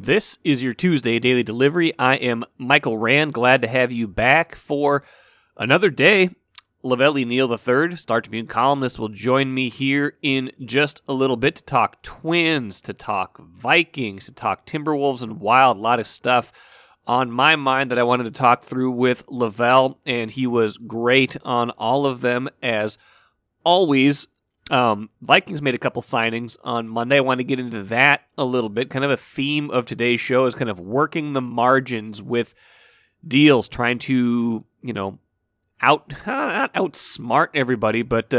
This is your Tuesday Daily Delivery. I am Michael Rand. Glad to have you back for another day. Velle E, Neal III, Star Tribune columnist, will join me here in just a little bit to talk Twins, to talk Vikings, to talk Timberwolves and Wild. A lot of stuff on my mind that I wanted to talk through with Velle, and he was great on all of them as always. Vikings made a couple signings on Monday. I want to get into that a little bit. Kind of a theme of today's show is kind of working the margins with deals, trying to, not outsmart everybody, but,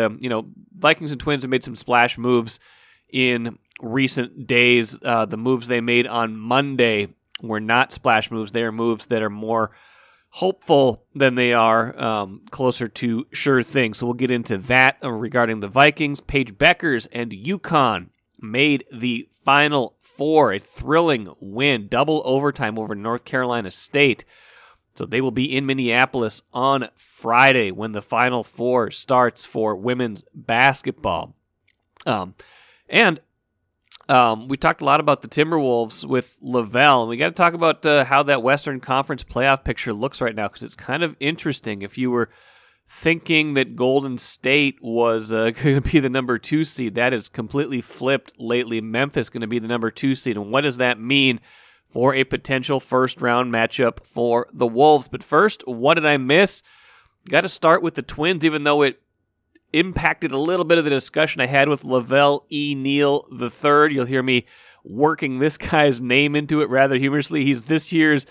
Vikings and Twins have made some splash moves in recent days. The moves they made on Monday were not splash moves. They are moves that are more hopeful than they are closer to sure things. So we'll get into that regarding the Vikings. Paige Bueckers and UConn made the Final Four, a thrilling win, double overtime over North Carolina State. So they will be in Minneapolis on Friday when the Final Four starts for women's basketball. We talked a lot about the Timberwolves with Velle, and we got to talk about how that Western Conference playoff picture looks right now, because it's kind of interesting. If you were thinking that Golden State was going to be the number 2 seed, that is completely flipped lately. Memphis going to be the number 2 seed, and what does that mean for a potential first-round matchup for the Wolves? But first, what did I miss? Got to start with the Twins, even though it impacted a little bit of the discussion I had with Velle E, Neal III. You'll hear me working this guy's name into it rather humorously. He's this year's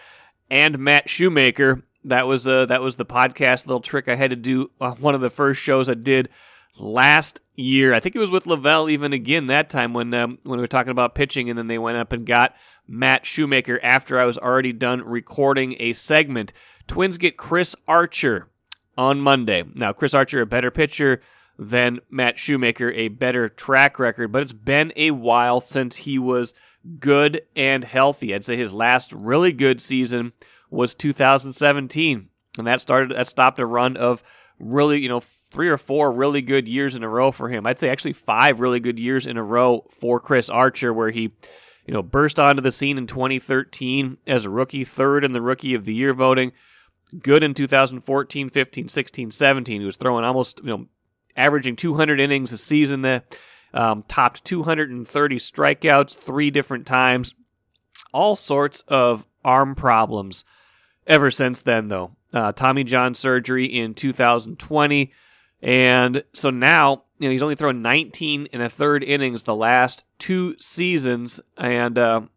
and Matt Shoemaker. That was the podcast little trick I had to do on one of the first shows I did last year. I think it was with Velle even again that time when we were talking about pitching, and then they went up and got Matt Shoemaker after I was already done recording a segment. Twins get Chris Archer on Monday. Now, Chris Archer, a better pitcher than Matt Shoemaker, a better track record, but it's been a while since he was good and healthy. I'd say his last really good season was 2017, and that stopped a run of really, 3 or 4 really good years in a row for him. I'd say actually 5 really good years in a row for Chris Archer, where he, burst onto the scene in 2013 as a rookie, 3rd in the Rookie of the Year voting. Good in 2014, 15, 16, 17. He was throwing almost, averaging 200 innings a season there. Topped 230 strikeouts 3 different times. All sorts of arm problems ever since then, though. Tommy John surgery in 2020. And so now, he's only thrown 19 1/3 innings the last 2 seasons. And,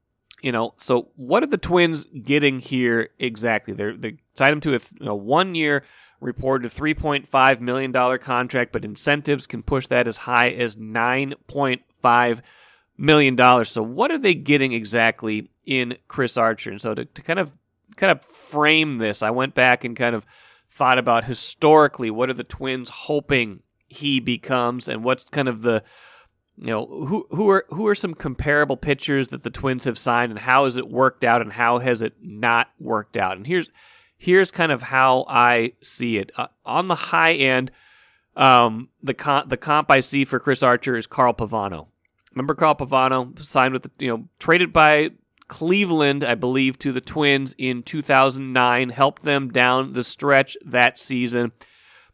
so what are the Twins getting here exactly? They signed him to a 1-year reported $3.5 million contract, but incentives can push that as high as $9.5 million. So what are they getting exactly in Chris Archer? And so to kind of frame this, I went back and kind of thought about historically what are the Twins hoping he becomes, and what's kind of the who are some comparable pitchers that the Twins have signed, and how has it worked out, and how has it not worked out? And here's kind of how I see it. On the high end, the comp I see for Chris Archer is Carl Pavano. Remember Carl Pavano signed with traded by Cleveland, I believe, to the Twins in 2009, helped them down the stretch that season,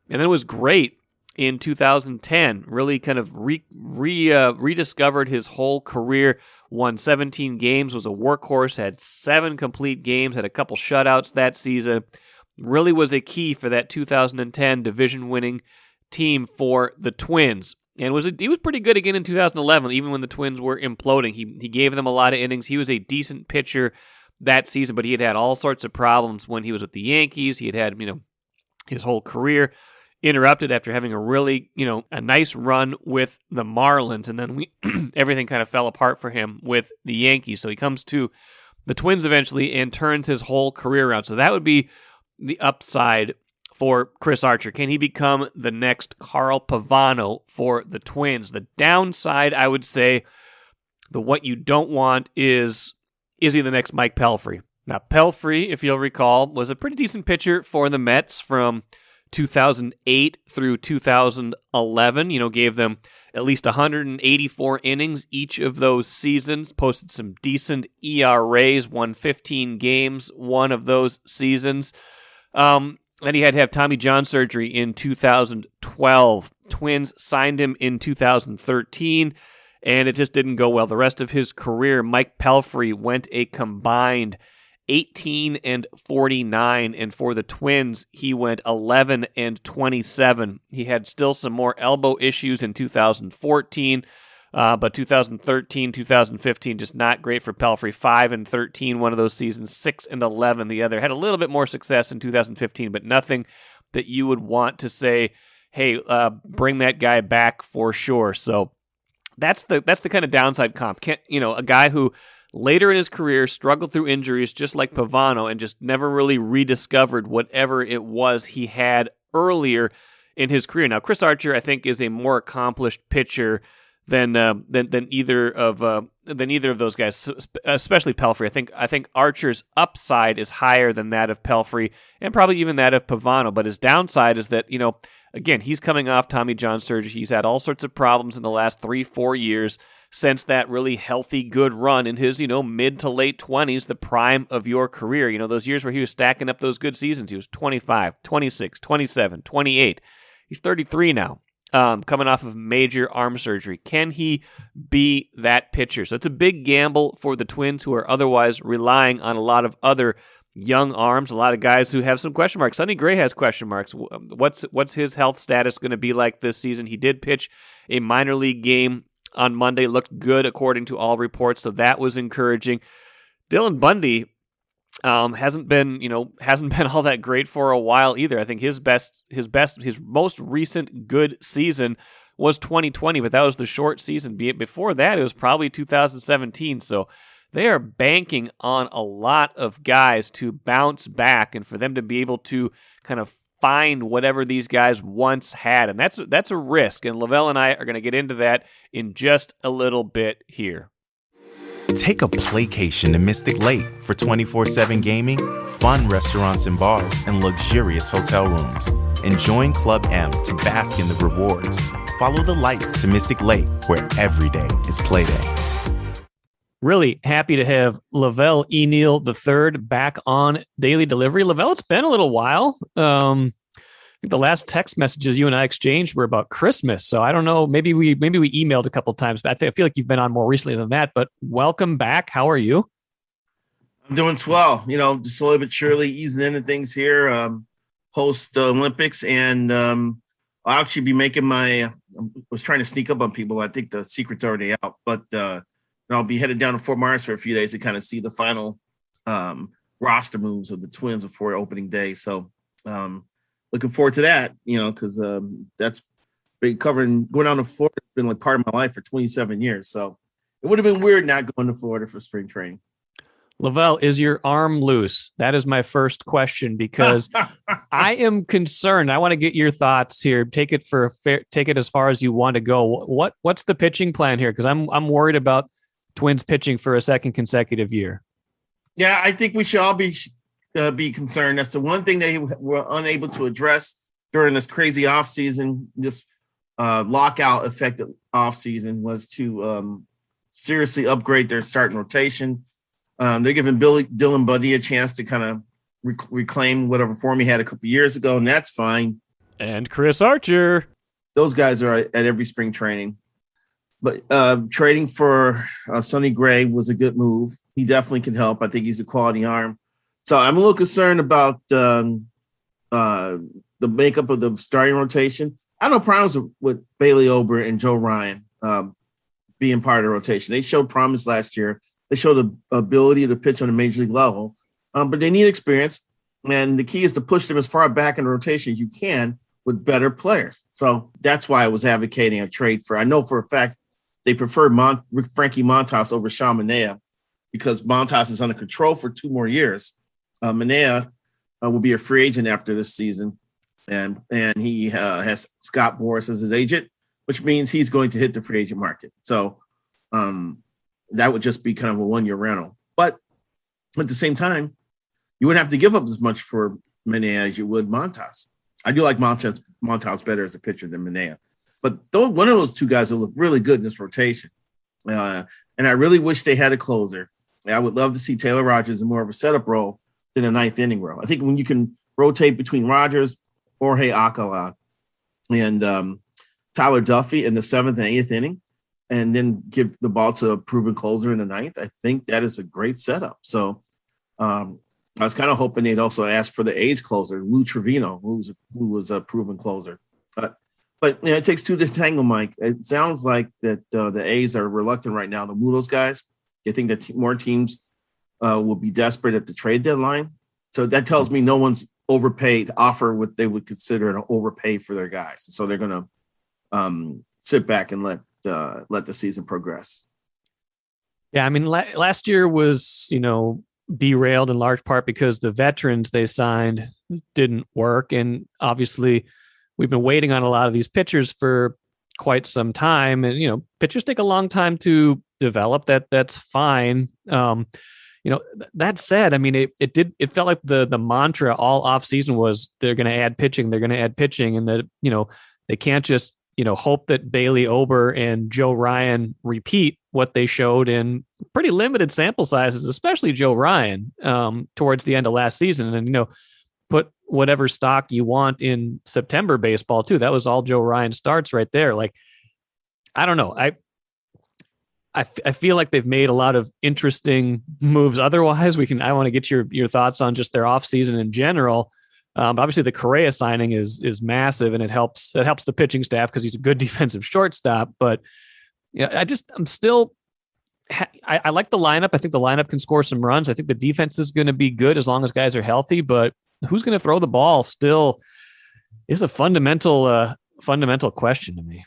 and then was great in 2010, really kind of rediscovered his whole career, won 17 games, was a workhorse, had 7 complete games, had a couple shutouts that season, really was a key for that 2010 division-winning team for the Twins. And he was pretty good again in 2011, even when the Twins were imploding. He gave them a lot of innings. He was a decent pitcher that season, but he had all sorts of problems when he was with the Yankees. He had his whole career interrupted after having a really, a nice run with the Marlins, and then everything kind of fell apart for him with the Yankees. So he comes to the Twins eventually and turns his whole career around. So that would be the upside for Chris Archer. Can he become the next Carl Pavano for the Twins? The downside, I would say, what you don't want is he the next Mike Pelfrey? Now, Pelfrey, if you'll recall, was a pretty decent pitcher for the Mets from 2008 through 2011, gave them at least 184 innings each of those seasons, posted some decent ERAs, won 15 games one of those seasons. Then he had to have Tommy John surgery in 2012. Twins signed him in 2013, and it just didn't go well. The rest of his career, Mike Pelfrey went a combined 18-49, and for the Twins, he went 11-27. He had still some more elbow issues in 2014, but 2013, 2015, just not great for Pelfrey. 5-13 one of those seasons, 6-11 the other. Had a little bit more success in 2015, but nothing that you would want to say, hey, bring that guy back for sure. So that's the kind of downside comp. A guy who later in his career struggled through injuries just like Pavano and just never really rediscovered whatever it was he had earlier in his career. Now, Chris Archer, I think, is a more accomplished pitcher than either of those guys, especially Pelfrey. I think Archer's upside is higher than that of Pelfrey and probably even that of Pavano, but his downside is that, again, he's coming off Tommy John surgery. He's had all sorts of problems in the last 3-4 years since that really healthy, good run in his, mid to late 20s, the prime of your career. Those years where he was stacking up those good seasons. He was 25, 26, 27, 28. He's 33 now, coming off of major arm surgery. Can he be that pitcher? So it's a big gamble for the Twins, who are otherwise relying on a lot of other young arms, a lot of guys who have some question marks. Sonny Gray has question marks. What's his health status going to be like this season? He did pitch a minor league game on Monday, looked good according to all reports, so that was encouraging. Dylan Bundy hasn't been all that great for a while either. I think his most recent good season was 2020, but that was the short season. Before that, it was probably 2017. So they are banking on a lot of guys to bounce back and for them to be able to kind of find whatever these guys once had. And that's a risk. And Lavelle and I are going to get into that in just a little bit here. Take a playcation to Mystic Lake for 24/7 gaming, fun restaurants and bars, and luxurious hotel rooms. And join Club M to bask in the rewards. Follow the lights to Mystic Lake, where every day is play day. Really happy to have Lavelle E. Neal III back on Daily Delivery. Lavelle, it's been a little while. I think the last text messages you and I exchanged were about Christmas. So I don't know. Maybe we emailed a couple of times, but I feel like you've been on more recently than that. But welcome back. How are you? I'm doing swell. Just slowly but surely easing into things here post Olympics, and I'll actually be making I was trying to sneak up on people. I think the secret's already out, but I'll be headed down to Fort Myers for a few days to kind of see the final roster moves of the Twins before opening day. So looking forward to that, because that's been going down to Florida. It's been like part of my life for 27 years. So it would have been weird not going to Florida for spring training. Lavelle, is your arm loose? That is my first question, because I am concerned. I want to get your thoughts here. Take it as far as you want to go. What's the pitching plan here? Because I'm worried about Twins pitching for a second consecutive year. Yeah, I think we should all be concerned. That's the one thing they were unable to address during this crazy offseason, this lockout affected offseason, was to seriously upgrade their starting rotation. They're giving Dylan Bundy a chance to kind of reclaim whatever form he had a couple years ago, and that's fine. And Chris Archer. Those guys are at every spring training. But trading for Sonny Gray was a good move. He definitely can help. I think he's a quality arm. So I'm a little concerned about the makeup of the starting rotation. I have no problems with Bailey Ober and Joe Ryan being part of the rotation. They showed promise last year. They showed the ability to pitch on a major league level, but they need experience. And the key is to push them as far back in the rotation as you can with better players. So that's why I was advocating a trade for. I know for a fact they prefer Frankie Montas over Sean Manaea, because Montas is under control for 2 more years. Manaea will be a free agent after this season, and he has Scott Boras as his agent, which means he's going to hit the free agent market. So that would just be kind of a 1-year rental. But at the same time, you wouldn't have to give up as much for Manaea as you would Montas. I do like Montas better as a pitcher than Manaea. But one of those two guys will look really good in this rotation. And I really wish they had a closer. I would love to see Taylor Rogers in more of a setup role than a ninth inning role. I think when you can rotate between Rogers, Jorge Alcala, and Tyler Duffy in the seventh and eighth inning, and then give the ball to a proven closer in the ninth, I think that is a great setup. So I was kind of hoping they'd also ask for the A's closer, Lou Trevino, who was a proven closer. But it takes two to tango, Mike. It sounds like that the A's are reluctant right now to move those guys. They think that more teams will be desperate at the trade deadline. So that tells me no one's overpaid, offer what they would consider an overpay for their guys. So they're going to sit back and let the season progress. Yeah, I mean, last year was, derailed in large part because the veterans they signed didn't work. And obviously we've been waiting on a lot of these pitchers for quite some time. And, pitchers take a long time to develop. That's fine. That said, I mean, it felt like the mantra all offseason was they're going to add pitching. They're going to add pitching. And that, they can't just, hope that Bailey Ober and Joe Ryan repeat what they showed in pretty limited sample sizes, especially Joe Ryan towards the end of last season. And, put whatever stock you want in September baseball too. That was all Joe Ryan starts right there. Like, I don't know. I feel like they've made a lot of interesting moves. Otherwise, I want to get your thoughts on just their offseason in general. But obviously the Correa signing is massive, and it helps the pitching staff because he's a good defensive shortstop. But I like the lineup. I think the lineup can score some runs. I think the defense is going to be good as long as guys are healthy, but who's going to throw the ball still is a fundamental question to me.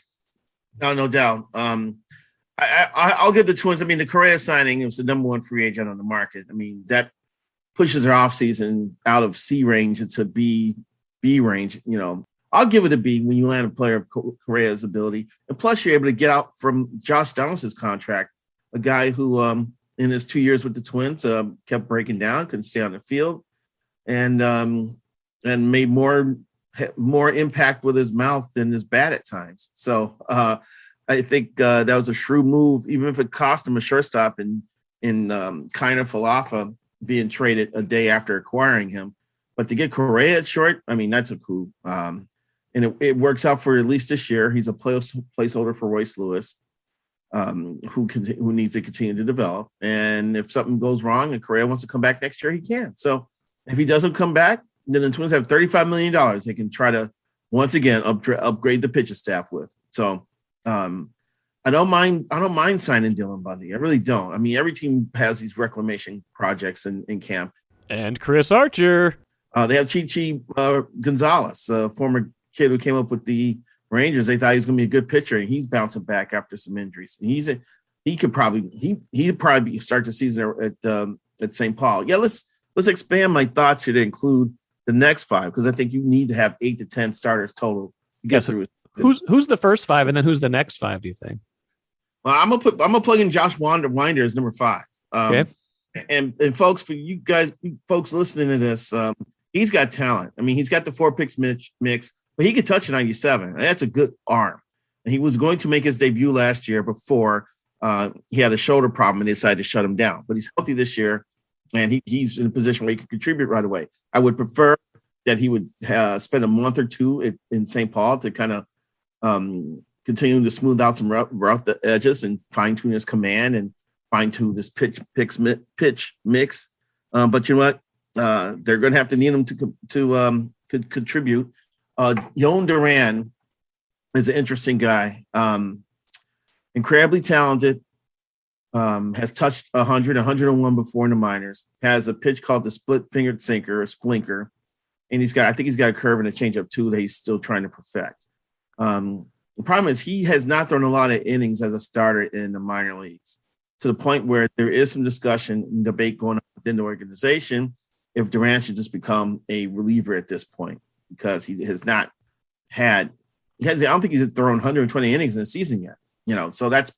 No doubt. I'll give the Twins. I mean, the Correa signing, it was the number one free agent on the market. I mean, that pushes their offseason out of C range into B range. I'll give it a B when you land a player of Correa's ability. And plus, you're able to get out from Josh Donaldson's contract, a guy who in his 2 years with the Twins kept breaking down, couldn't stay on the field, and made more impact with his mouth than his bat at times. So I think that was a shrewd move, even if it cost him a shortstop in Kiner Falefa being traded a day after acquiring him. But to get Correa at short, I mean, that's a coup. And it works out for at least this year. He's a placeholder for Royce Lewis, who needs to continue to develop. And if something goes wrong and Correa wants to come back next year, he can. So if he doesn't come back, then the Twins have $35 million they can try to, once again, upgrade the pitching staff with. So I don't mind signing Dylan Bundy. I really don't. I mean, every team has these reclamation projects in camp. And Chris Archer. They have Chichi Gonzalez, a former kid who came up with the Rangers. They thought he was going to be a good pitcher, and he's bouncing back after some injuries. And he'd probably start the season at St. Paul. Yeah, let's expand my thoughts here to include the next five, because I think you need to have 8 to 10 starters total to get through. Who's the first five, and then who's the next five, do you think? Well, I'm gonna plug in Josh Winder as number 5. Okay. And folks, for you guys, folks listening to this, he's got talent. I mean, he's got the 4 picks mix, but he could touch a 97. That's a good arm. And he was going to make his debut last year before he had a shoulder problem and they decided to shut him down. But he's healthy this year, and he's in a position where he can contribute right away. I would prefer that he would spend a month or two in St. Paul to kind of continue to smooth out some rough edges and fine-tune his command and fine-tune this pitch mix. But you know what? They're going to have to need him to contribute. Yon Duran is an interesting guy. Incredibly talented. Has touched 100, 101 before in the minors. Has a pitch called the split-fingered sinker, or splinker. And I think he's got a curve and a changeup too that he's still trying to perfect. The problem is he has not thrown a lot of innings as a starter in the minor leagues, to the point where there is some discussion and debate going on within the organization if Duran should just become a reliever at this point, because he has not had – I don't think he's thrown 120 innings in a season yet, so that's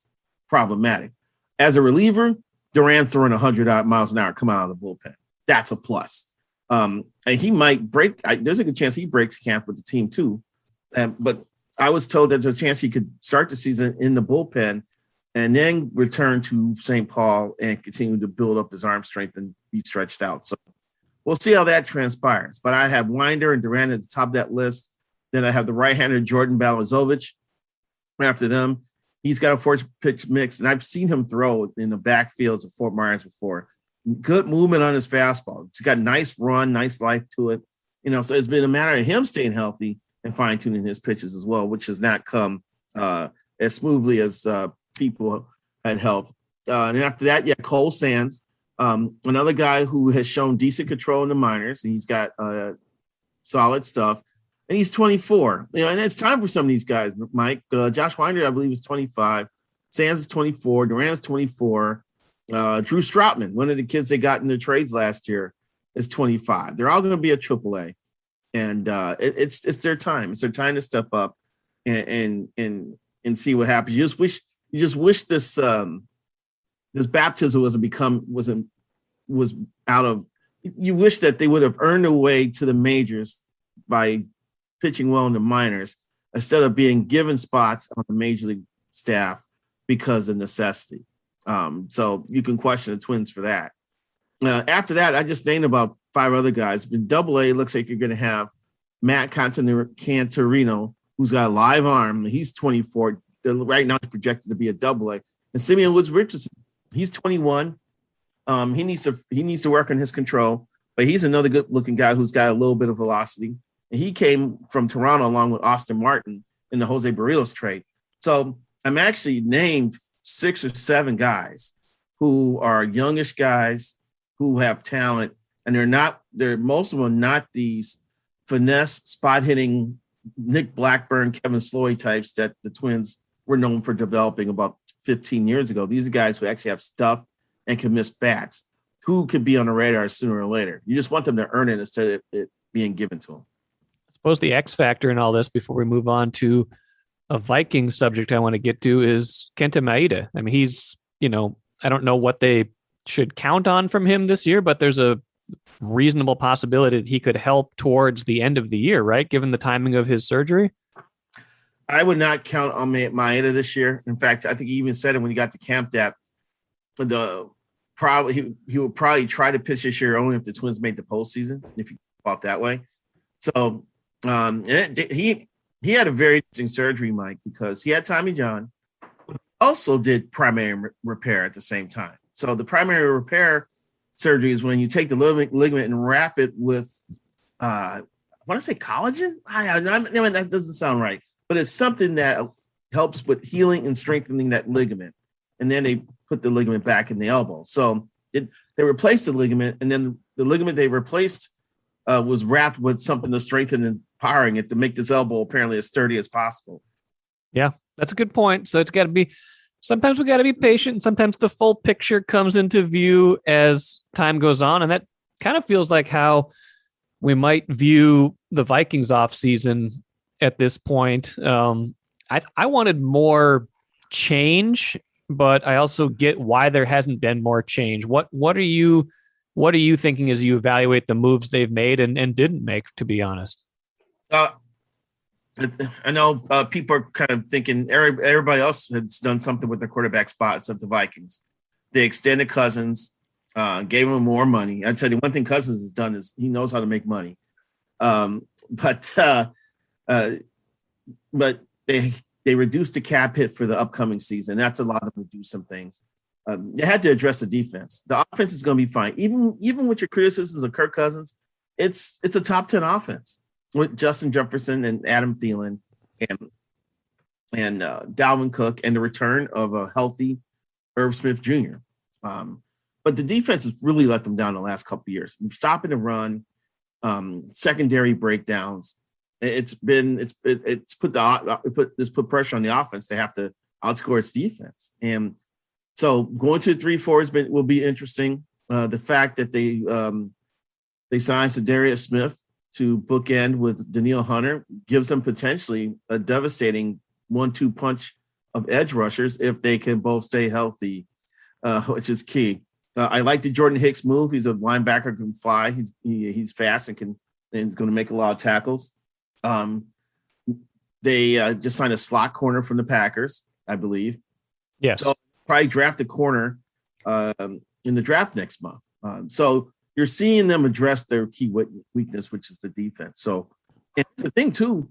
problematic. As a reliever, Duran throwing 100 miles an hour coming out of the bullpen. That's a plus. And he might break. There's a good chance he breaks camp with the team too. But I was told there's a chance he could start the season in the bullpen and then return to St. Paul and continue to build up his arm strength and be stretched out. So we'll see how that transpires. But I have Winder and Duran at the top of that list. Then I have the right-hander Jordan Balazovic after them. He's got a 4-pitch mix, and I've seen him throw in the backfields of Fort Myers before. Good movement on his fastball. It's got nice run, nice life to it. So it's been a matter of him staying healthy and fine-tuning his pitches as well, which has not come as smoothly as people had hoped. And after that, Cole Sands, another guy who has shown decent control in the minors. He's got solid stuff. And he's 24. And it's time for some of these guys, Mike. Josh Winder, I believe, is 25. Sands is 24. Duran is 24. Drew Stroutman, one of the kids they got in the trades last year, is 25. They're all going to be at AAA. And it's their time. It's their time to step up and see what happens. You just wish this this baptism was out of. You wish that they would have earned their way to the majors by pitching well in the minors instead of being given spots on the major league staff because of necessity. So you can question the Twins for that. After that, I just named about 5 other guys. In AA, it looks like you're going to have Matt Cantorino, who's got a live arm. He's 24. Right now, he's projected to be a AA. And Simeon Woods Richardson, he's 21. He needs to work on his control, but he's another good-looking guy who's got a little bit of velocity. And he came from Toronto along with Austin Martin in the Jose Barrios trade. So I'm actually named 6 or 7 guys who are youngish guys who have talent, and most of them are not these finesse spot hitting Nick Blackburn, Kevin Sloy types that the Twins were known for developing about 15 years ago. These are guys who actually have stuff and can miss bats, who could be on the radar sooner or later. You just want them to earn it instead of it being given to them. I suppose the X factor in all this, before we move on to a Vikings subject I want to get to, is Kenta Maeda. I mean, he's, I don't know what they should count on from him this year, but there's a reasonable possibility that he could help towards the end of the year, right? Given the timing of his surgery. I would not count on Maeda this year. In fact, I think he even said it when he got to camp that he would probably try to pitch this year only if the Twins made the postseason, if you thought that way. So he had a very interesting surgery, Mike, because he had Tommy John, but also did primary repair at the same time. So the primary repair surgery is when you take the ligament and wrap it with, I want to say collagen. That doesn't sound right, but it's something that helps with healing and strengthening that ligament. And then they put the ligament back in the elbow. So they replaced the ligament, and then the ligament they replaced was wrapped with something to strengthen and powering it to make this elbow apparently as sturdy as possible. Yeah, that's a good point. So sometimes we got to be patient. Sometimes the full picture comes into view as time goes on. And that kind of feels like how we might view the Vikings offseason at this point. I wanted more change, but I also get why there hasn't been more change. What are you thinking as you evaluate the moves they've made and didn't make, to be honest? I know people are kind of thinking everybody else has done something with their quarterback spot except the Vikings. They extended Cousins, gave him more money. I tell you, one thing Cousins has done is he knows how to make money. But they reduced the cap hit for the upcoming season. That's allowed them to do some things. They had to address the defense. The offense is going to be fine. Even with your criticisms of Kirk Cousins, it's a top 10 offense with Justin Jefferson and Adam Thielen and Dalvin Cook and the return of a healthy Irv Smith Jr. But the defense has really let them down the last couple of years. Stopping the run, secondary breakdowns. It's put pressure on the offense to have to outscore its defense. And so going to 3-4 will be interesting. The fact that they signed Sedarius Smith to bookend with Daniil Hunter gives them potentially a devastating 1-2 punch of edge rushers if they can both stay healthy, which is key. I like the Jordan Hicks move. He's a linebacker who can fly. He's fast and is going to make a lot of tackles. They just signed a slot corner from the Packers, I believe. Yes. So probably draft a corner in the draft next month. So you're seeing them address their key weakness, which is the defense. So and the thing too,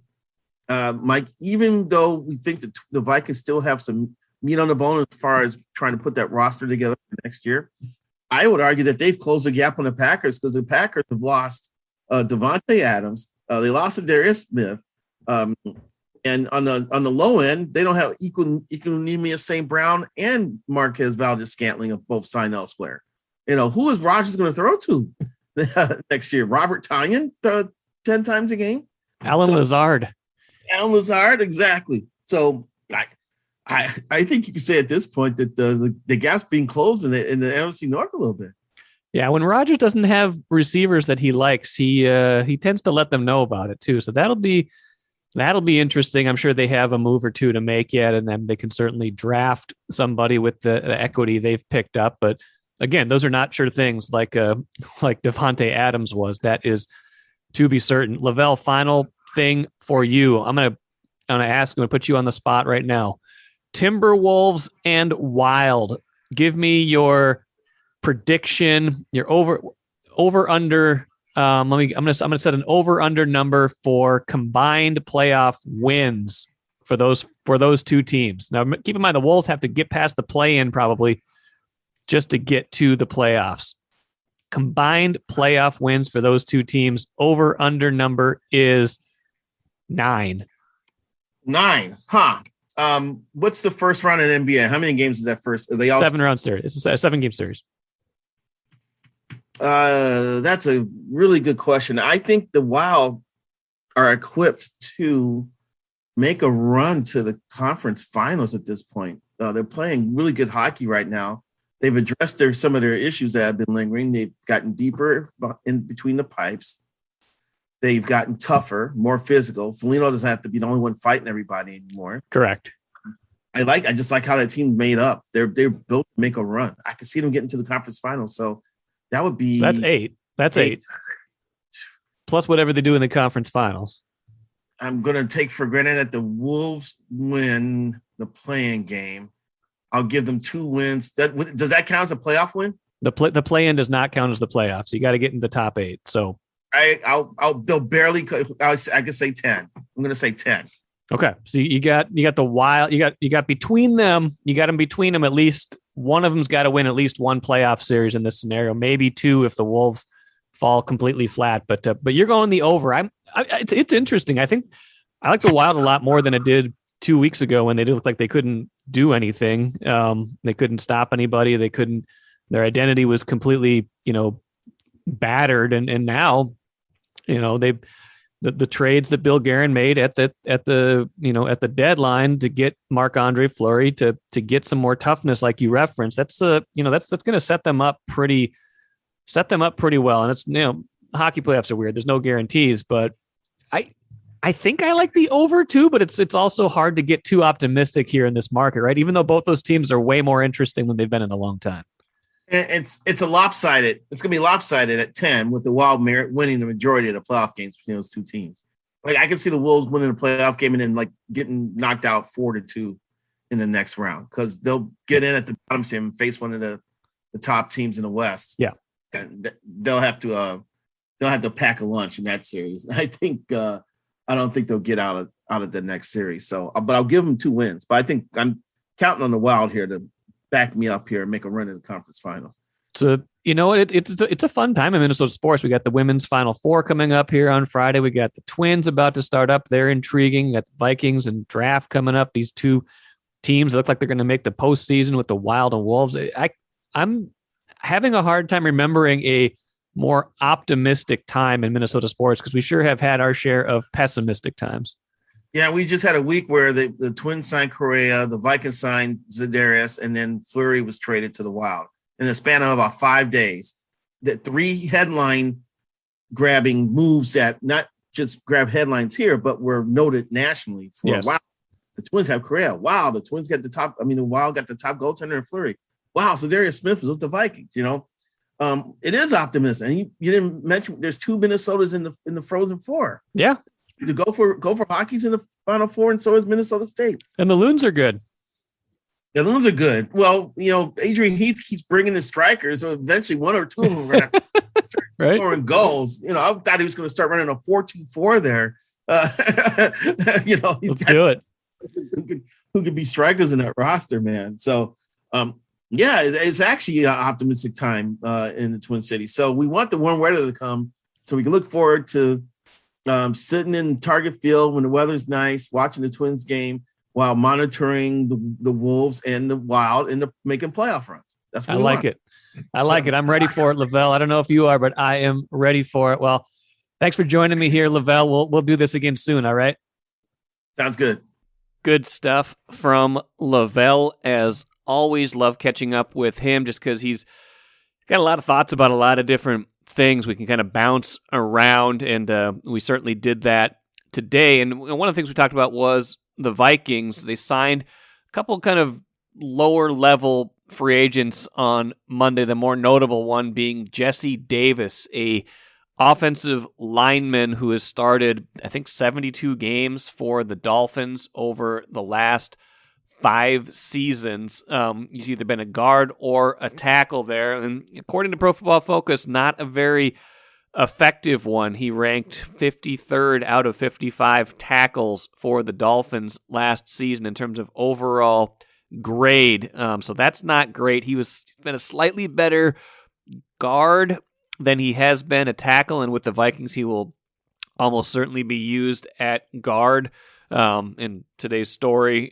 Mike, even though we think that the Vikings still have some meat on the bone as far as trying to put that roster together for next year, I would argue that they've closed the gap on the Packers because the Packers have lost Devontae Adams. They lost Darius Smith. And on the low end, they don't have Equanimeous St. Brown and Marquez Valdez-Scantling have both signed elsewhere. Who is Rodgers going to throw to next year? Robert Tonyan, 10 times a game? Alan Lazard, exactly. So I think you can say at this point that the gap's being closed in the NFC North a little bit. Yeah, when Rodgers doesn't have receivers that he likes, he tends to let them know about it too. So that'll be interesting. I'm sure they have a move or two to make yet, and then they can certainly draft somebody with the equity they've picked up. But again, those are not sure things like Devontae Adams was. That is to be certain. Lavelle, final thing for you. I'm gonna put you on the spot right now. Timberwolves and Wild. Give me your prediction. Your over under. I'm gonna set an over under number for combined playoff wins for those two teams. Now, keep in mind the Wolves have to get past the play-in probably just to get to the playoffs. Combined playoff wins for those two teams. Over under number is 9. 9, huh? What's the first round in NBA? How many games is that first? Are they all 7-round series? It's a 7-game series. That's a really good question. I think the Wild are equipped to make a run to the conference finals at this point. They're playing really good hockey right now. They've addressed some of their issues that have been lingering. They've gotten deeper in between the pipes. They've gotten tougher, more physical. Foligno doesn't have to be the only one fighting everybody anymore. Correct. I just like how that team made up. They're built to make a run. I can see them getting to the conference finals. So that would be. So that's 8. That's 8. Plus whatever they do in the conference finals. I'm going to take for granted that the Wolves win the play-in game. I'll give them 2 wins. Does that count as a playoff win? The play-in does not count as the playoffs. You got to get in the top 8. So they'll barely. I could say 10. I'm going to say 10. Okay, so you got the Wild. You got between them. You got them between them. At least one of them's got to win at least one playoff series in this scenario. Maybe 2 if the Wolves fall completely flat. But you're going the over. It's interesting. I think I like the Wild a lot more than it did 2 weeks ago when they did look like they couldn't do anything. They couldn't stop anybody. Their identity was completely battered. And now the trades that Bill Guerin made at the deadline to get Marc-Andre Fleury to get some more toughness, like you referenced, that's going to set them up pretty well. And it's, hockey playoffs are weird. There's no guarantees, but I think I like the over too, but it's also hard to get too optimistic here in this market, right? Even though both those teams are way more interesting than they've been in a long time. It's a lopsided. It's going to be lopsided at 10 with the Wild winning the majority of the playoff games between those two teams. Like I can see the Wolves winning a playoff game and then getting knocked out 4-2 in the next round because they'll get in at the bottom seed and face one of the top teams in the West. Yeah, and they'll have to pack a lunch in that series. I think I don't think they'll get out of the next series. So, but I'll give them 2 wins. But I think I'm counting on the Wild here to back me up here and make a run in the conference finals. So, it's a fun time in Minnesota sports. We got the women's Final Four coming up here on Friday. We got the Twins about to start up. They're intriguing. We got the Vikings and draft coming up. These 2 teams look like they're going to make the postseason with the Wild and Wolves. I'm having a hard time remembering a more optimistic time in Minnesota sports because we sure have had our share of pessimistic times. Yeah, we just had a week where the Twins signed Correa, the Vikings signed Za'Darius, and then Fleury was traded to the Wild in the span of about 5 days. The 3 headline-grabbing moves that not just grab headlines here, but were noted nationally for yes. a while. The Twins have Correa. Wow, the Twins got the top. I mean, the Wild got the top goaltender in Fleury. wow, so Darius Smith is with the Vikings, it is optimistic. And you didn't mention there's 2 Minnesotas in the Frozen Four. Yeah. To go for Hockey's in the Final Four, and so is Minnesota State. And the Loons are good. The Loons are good. Well, Adrian Heath keeps bringing his strikers, so eventually 1 or 2 of them are going to start scoring goals. I thought he was going to start running a 4-2-4 there. Let's do it. Who could be strikers in that roster, man? So, it's actually an optimistic time in the Twin Cities. So we want the warm weather to come so we can look forward to sitting in Target Field when the weather's nice, watching the Twins game while monitoring the Wolves and the Wild and making playoff runs. That's what I like it. I like it. I'm ready for it, Lavelle. I don't know if you are, but I am ready for it. Well, thanks for joining me here, Lavelle. We'll do this again soon. All right. Sounds good. Good stuff from Lavelle. As always, love catching up with him just because he's got a lot of thoughts about a lot of different things. We can kind of bounce around, and we certainly did that today. And one of the things we talked about was the Vikings. They signed a couple kind of lower level free agents on Monday, the more notable one being Jesse Davis, a offensive lineman who has started, I think, 72 games for the Dolphins over the last 5 seasons. He's either been a guard or a tackle there, and according to Pro Football Focus, not a very effective one. He ranked 53rd out of 55 tackles for the Dolphins last season in terms of overall grade. So that's not great. He's been a slightly better guard than he has been a tackle, and with the Vikings, he will almost certainly be used at guard. In today's story,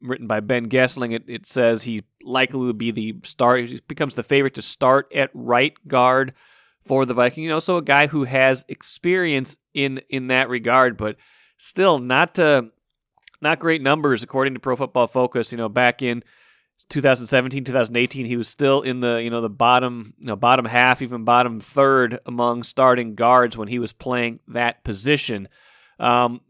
written by Ben Gessling, it says he likely will be the start. He becomes the favorite to start at right guard for the Vikings. So a guy who has experience in that regard, but still not great numbers according to Pro Football Focus. Back in 2017, 2018, he was still in the bottom half, even bottom third among starting guards when he was playing that position. The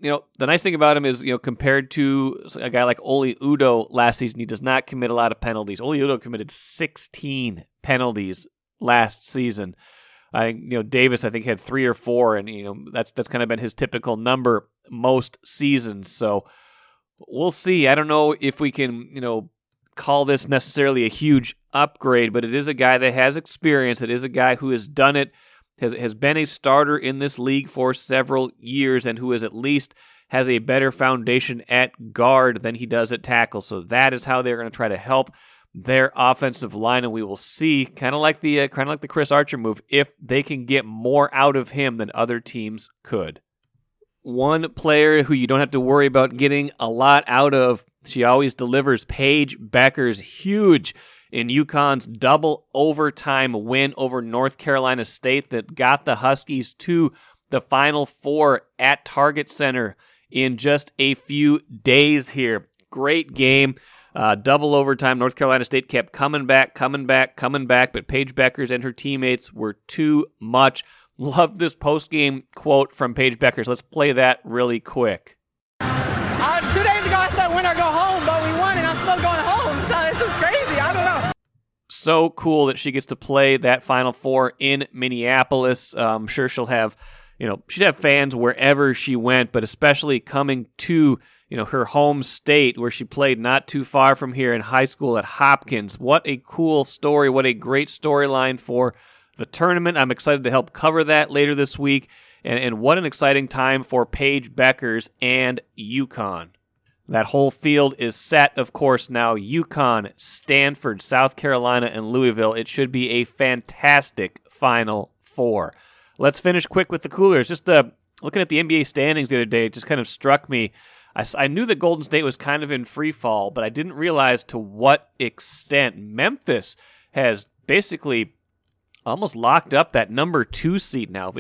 nice thing about him is, compared to a guy like Oli Udoh last season, he does not commit a lot of penalties. Oli Udoh committed 16 penalties last season. Davis, I think, had 3 or 4, and that's kind of been his typical number most seasons. So we'll see. I don't know if we can, call this necessarily a huge upgrade, but it is a guy that has experience. It is a guy who has done it, has been a starter in this league for several years, and who is at least has a better foundation at guard than he does at tackle. So that is how they're going to try to help their offensive line, and we will see, kind of like the Chris Archer move, if they can get more out of him than other teams could. One player who you don't have to worry about getting a lot out of, she always delivers, Paige Bueckers, huge in UConn's double overtime win over North Carolina State that got the Huskies to the Final Four at Target Center in just a few days here. Great game. Double overtime. North Carolina State kept coming back, but Paige Bueckers and her teammates were too much. Love this post-game quote from Paige Bueckers. Let's play that really quick. 2 days ago I said win or go home, but we won and I'm still going home. So this is crazy. I don't know. So cool that she gets to play that Final Four in Minneapolis. I'm sure she'll have, she'd have fans wherever she went, but especially coming to her home state where she played not too far from here in high school at Hopkins. What a cool story. What a great storyline for the tournament. I'm excited to help cover that later this week. And what an exciting time for Paige Bueckers and UConn. That whole field is set, of course, now. UConn, Stanford, South Carolina, and Louisville. It should be a fantastic Final Four. Let's finish quick with the Coolers. Just looking at the NBA standings the other day, it just kind of struck me. I knew that Golden State was kind of in free fall, but I didn't realize to what extent. Memphis has basically almost locked up that number 2 seed now.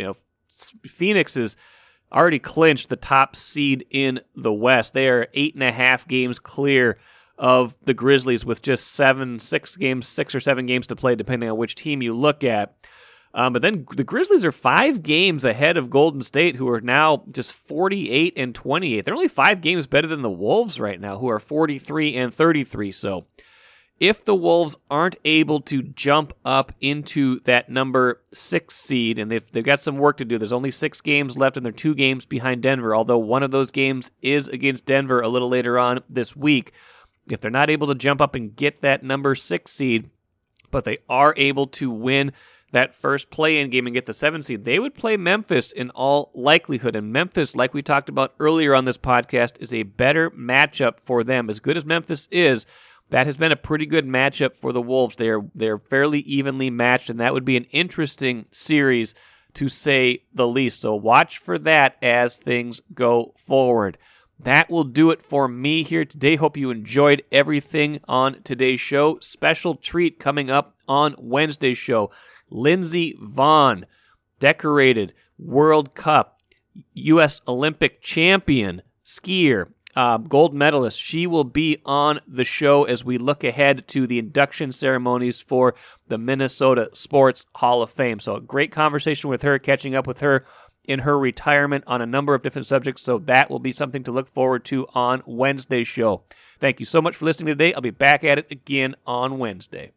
Phoenix has already clinched the top seed in the West. They are 8.5 games clear of the Grizzlies with just 6 or 7 games to play, depending on which team you look at. But then the Grizzlies are 5 games ahead of Golden State, who are now just 48 and 28. They're only 5 games better than the Wolves right now, who are 43 and 33. So if the Wolves aren't able to jump up into that number 6 seed, and they've got some work to do. There's only 6 games left, and they're 2 games behind Denver, although one of those games is against Denver a little later on this week. If they're not able to jump up and get that number 6 seed, but they are able to win that first play-in game and get the 7 seed, they would play Memphis in all likelihood. And Memphis, like we talked about earlier on this podcast, is a better matchup for them. As good as Memphis is, that has been a pretty good matchup for the Wolves. They're fairly evenly matched, and that would be an interesting series to say the least. So watch for that as things go forward. That will do it for me here today. Hope you enjoyed everything on today's show. Special treat coming up on Wednesday's show. Lindsey Vonn, decorated World Cup, U.S. Olympic champion skier, gold medalist. She will be on the show as we look ahead to the induction ceremonies for the Minnesota Sports Hall of Fame. So a great conversation with her, catching up with her in her retirement on a number of different subjects. So that will be something to look forward to on Wednesday's show. Thank you so much for listening today. I'll be back at it again on Wednesday.